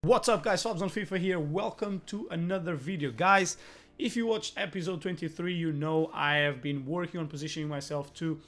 What's up guys, Fabs on FIFA here. Welcome to another video. Guys, if you watched episode 23, you know I have been working on positioning myself to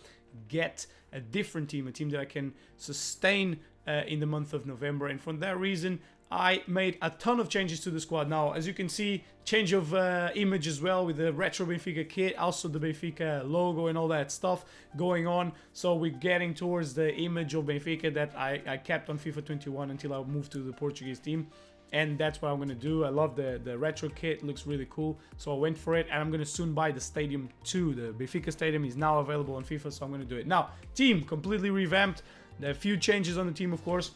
get a different team, a team that I can sustain in the month of November. And for that reason, I made a ton of changes to the squad. Now, as you can see, change of image as well with the retro Benfica kit, also the Benfica logo and all that stuff going on. So we're getting towards the image of Benfica that I kept on FIFA 21 until I moved to the Portuguese team. And that's what I'm going to do. I love the retro kit, it looks really cool. So I went for it, and I'm going to soon buy the stadium too. The Benfica stadium is now available on FIFA, so I'm going to do it. Now, team completely revamped. There are a few changes on the team, of course.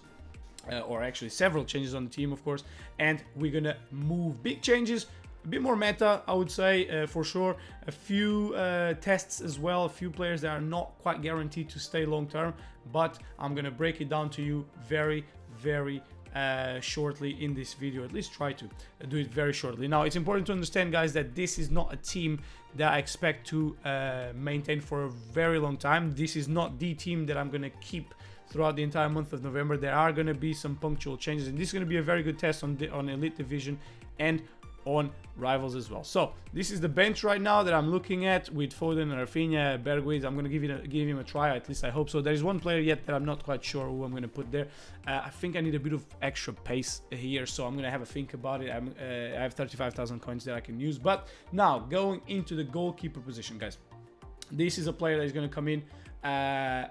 Or actually several changes on the team, of course, and we're gonna move big changes, a bit more meta, I would say, for sure. A few tests as well, a few players that are not quite guaranteed to stay long term, but I'm gonna break it down to you very shortly in this video. At least try to do it very shortly. Now, it's important to understand, guys, that this is not a team that I expect to maintain for a very long time. This is not the team that I'm gonna keep throughout the entire month of November. There are going to be some punctual changes, and this is going to be a very good test on Elite Division and on Rivals as well. So this is the bench right now that I'm looking at with Foden, Rafinha, Bergwijn. I'm going to give him a try, at least I hope so. There is one player yet that I'm not quite sure who I'm going to put there. I think I need a bit of extra pace here, so I'm going to have a think about it. I have 35,000 coins that I can use. But now, going into the goalkeeper position, guys. This is a player that is going to come in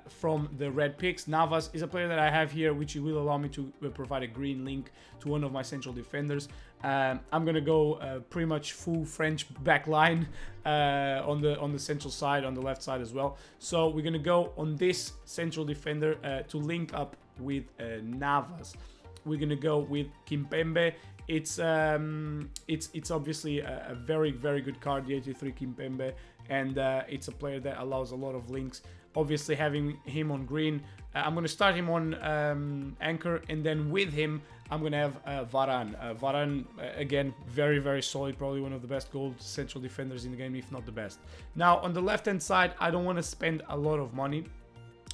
from the red picks. Navas is a player that I have here, which will allow me to provide a green link to one of my central defenders. I'm gonna go pretty much full French back line on the central side, on the left side as well. So we're gonna go on this central defender to link up with Navas. We're gonna go with Kimpembe. It's obviously a very good card, the 83 Kimpembe, and it's a player that allows a lot of links. Obviously, having him on green, I'm going to start him on anchor, and then with him, I'm going to have Varane. Varane, again, very solid, probably one of the best gold central defenders in the game, if not the best. Now, on the left-hand side, I don't want to spend a lot of money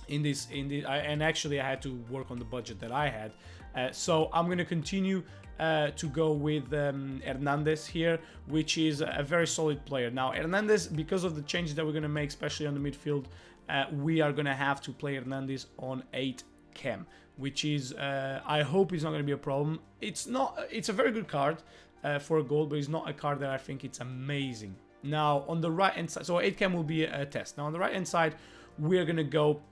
in this, and actually, I had to work on the budget that I had. So I'm going to continue to go with Hernandez here, which is a very solid player. Now, Hernandez, because of the changes that we're going to make, especially on the midfield, we are going to have to play Hernandez on 8 chem, which is, I hope it's not going to be a problem. It's a very good card for a goal, but it's not a card that I think it's amazing. Now, on the right-hand side, so 8 chem will be a test. Now, on the right-hand side, we're going to go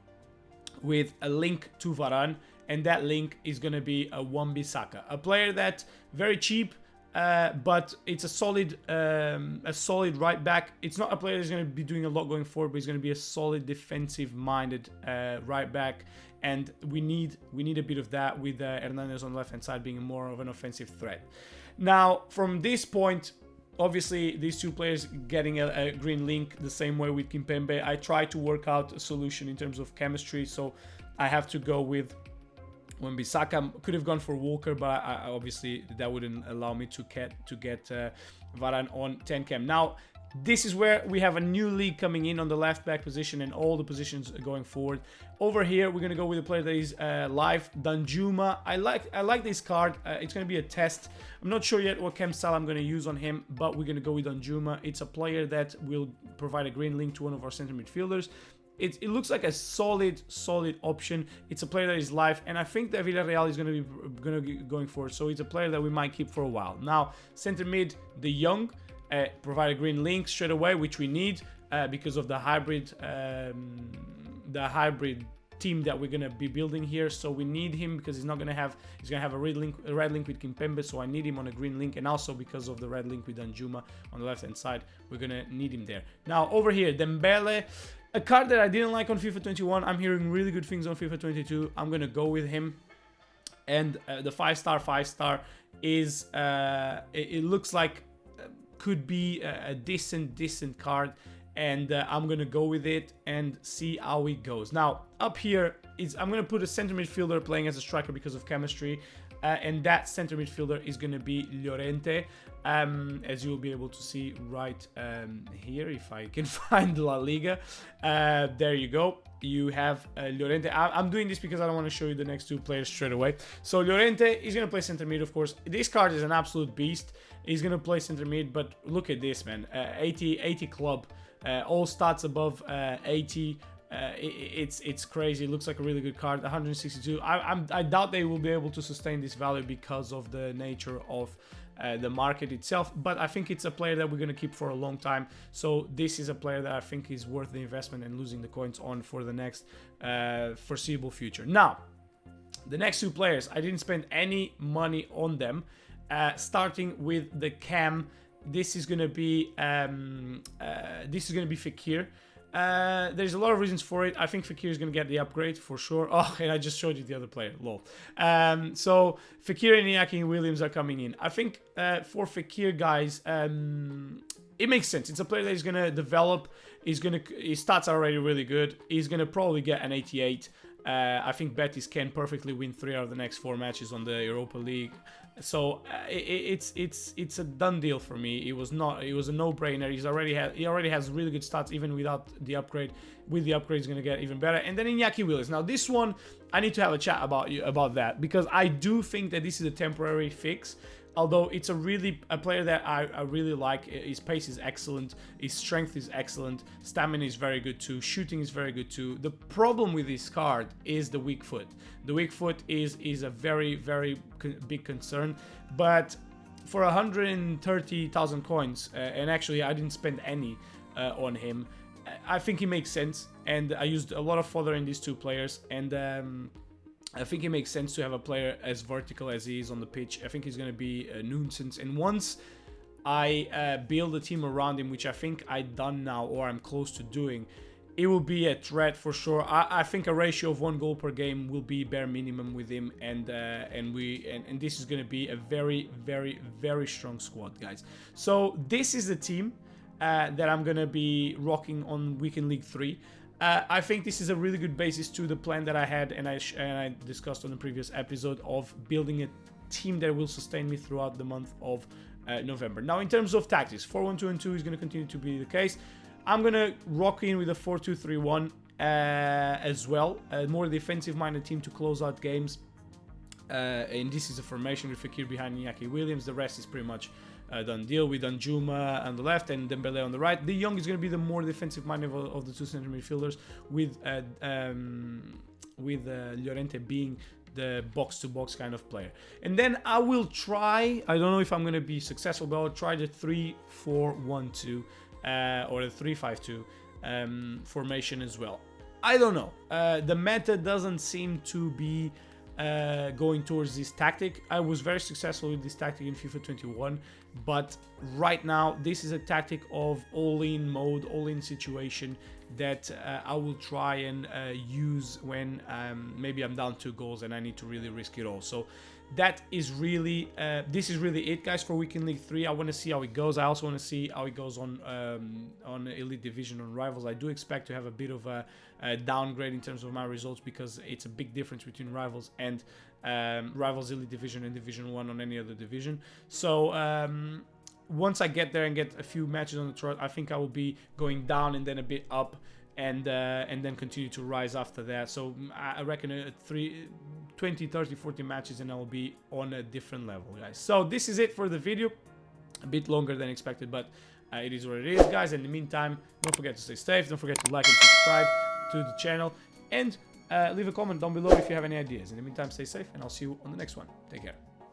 with a link to Varane, and that link is going to be a Wan-Bissaka, a player that very cheap, but it's a solid right back. It's not a player that's going to be doing a lot going forward, but he's going to be a solid defensive-minded right back, and we need a bit of that with Hernandez on the left-hand side being more of an offensive threat. Now, from this point, obviously, these two players getting a green link the same way with Kimpembe. I try to work out a solution in terms of chemistry, so I have to go with Wan-Bissaka. Could have gone for Walker, but I obviously that wouldn't allow me to get Varane on 10 chem. Now, this is where we have a new league coming in on the left back position and all the positions going forward. Over here, we're gonna go with a player that is live, Danjuma. I like this card. It's gonna be a test. I'm not sure yet what chem style I'm gonna use on him, but we're gonna go with Danjuma. It's a player that will provide a green link to one of our center midfielders. It looks like a solid option. It's a player that is live, and I think that Villarreal is going to be going forward. So it's a player that we might keep for a while. Now, center mid, De Jong, provide a green link straight away, which we need because of the hybrid team that we're going to be building here. So we need him because he's going to have a red link with Kimpembe, so I need him on a green link, and also because of the red link with Danjuma on the left hand side, we're going to need him there. Now, over here, Dembele, a card that I didn't like on FIFA 21. I'm hearing really good things on FIFA 22. I'm going to go with him. And the 5-star is, it looks like could be a decent card. And I'm going to go with it and see how it goes. Now, up here, I'm going to put a center midfielder playing as a striker because of chemistry. and that center midfielder is going to be Llorente, as you will be able to see right here, if I can find La Liga. There you go. You have Llorente. I'm doing this because I don't want to show you the next two players straight away. So Llorente is going to play center mid, of course. This card is an absolute beast. He's going to play center mid, but look at this, man. 80 club, all stats above 80. It's crazy. It looks like a really good card. 162. I doubt they will be able to sustain this value because of the nature of the market itself, but I think it's a player that we're going to keep for a long time. So this is a player that I think is worth the investment and losing the coins on for the next foreseeable future. Now, the next two players, I didn't spend any money on them. Starting with the cam, this is going to be Fekir. There's a lot of reasons for it. I think Fekir is going to get the upgrade for sure. Oh, and I just showed you the other player. Lol. So Fekir and Iñaki Williams are coming in. I think for Fekir, guys, it makes sense. It's a player that is going to develop. His stats are already really good. He's going to probably get an 88. I think Betis can perfectly win 3 out of the next 4 matches on the Europa League. So it's a done deal for me. It was a no-brainer. He already has really good stats even without the upgrade. With the upgrade, he's gonna get even better. And then Iñaki Williams. Now this one, I need to have a chat about that, because I do think that this is a temporary fix. Although it's a player that I really like. His pace is excellent, his strength is excellent, stamina is very good too, shooting is very good too. The problem with this card is the weak foot. The weak foot is a very, very big concern. But for 130,000 coins, and actually I didn't spend any on him, I think he makes sense. And I used a lot of fodder in these two players, and I think it makes sense to have a player as vertical as he is on the pitch. I think he's going to be a nuisance. And once I build a team around him, which I think I've done now, or I'm close to doing, it will be a threat for sure. I think a ratio of 1 goal per game will be bare minimum with him, and this is going to be a very, very, very strong squad, guys. So this is the team that I'm going to be rocking on Weekend League 3. I think this is a really good basis to the plan that I had and I discussed on the previous episode of building a team that will sustain me throughout the month of November. Now, in terms of tactics, 4-1-2-2 is going to continue to be the case. I'm going to rock in with a 4-2-3-1 as well. A more defensive-minded team to close out games. And this is a formation with Fekir behind Iñaki Williams. The rest is pretty much done deal with Danjuma on the left and Dembele on the right. De Jong is going to be the more defensive-minded of the two center midfielders, with Llorente being the box-to-box kind of player. And then I will try, I don't know if I'm going to be successful, but I'll try the 3-4-1-2 or the 3-5-2 formation as well. I don't know. The meta doesn't seem to be going towards this tactic. I was very successful with this tactic in FIFA 21, but right now this is a tactic of all-in mode, all-in situation that I will try and use when maybe I'm down 2 goals and I need to really risk it all. So that is really this is really it, guys, for Weekend League 3. I want to see how it goes. I also want to see how it goes on Elite Division, on Rivals. I do expect to have a bit of a downgrade in terms of my results, because it's a big difference between Rivals and Rivals Elite Division and Division 1 on any other division. So once I get there and get a few matches on the trot, I think I will be going down and then a bit up, and then continue to rise after that. So I reckon 20, 30, 40 matches and I will be on a different level, guys. So this is it for the video. A bit longer than expected, but it is what it is, guys. In the meantime, don't forget to stay safe. Don't forget to like and subscribe to the channel, and leave a comment down below if you have any ideas. In the meantime, stay safe, and I'll see you on the next one. Take care.